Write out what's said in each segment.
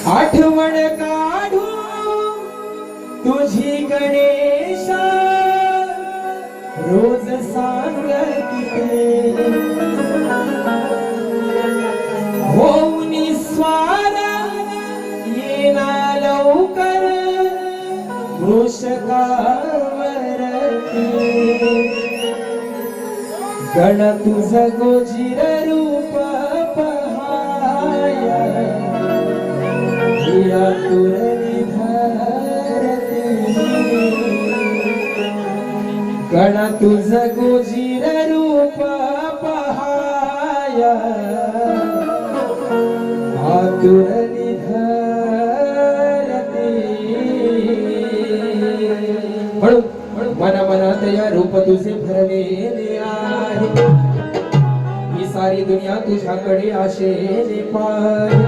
आठवण काढू तुझी गणेशा रोज सांगते होऊन स्वारा येना लवकर वृषकावरती गण तुझ गोजिर रूप पहाया तुरली धरती गण तुझ गोजिर रूप पहाया तुरली धरती म्हणून मना मनात या रूप तुझे भरलेले आहे ही सारी दुनिया तुझ्याकडे आशेने पाहे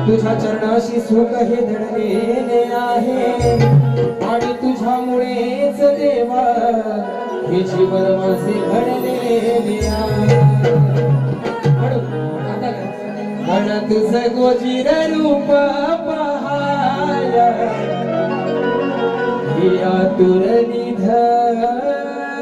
तुझ्या चरणाशी सुख हे धडलेले आहे आणि तुझ्यामुळेच देवा हे जीवन माझे घडलेले आहे पण तुझ गोजिर रूप पहाया ही आतुरली धरती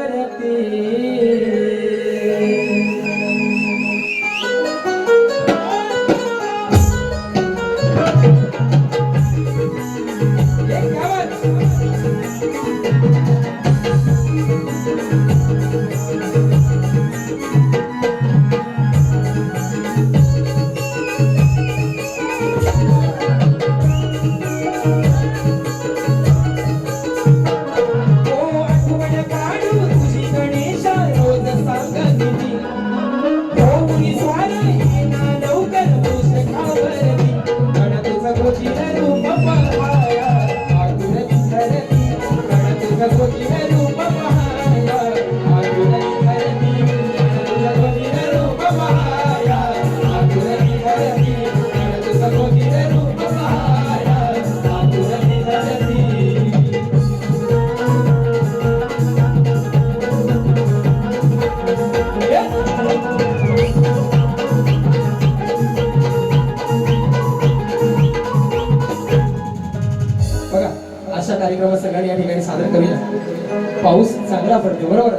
अशा कार्यक्रम सगळ्यांनी या ठिकाणी सादर करूया पाऊस चांगला पडतो बरोबर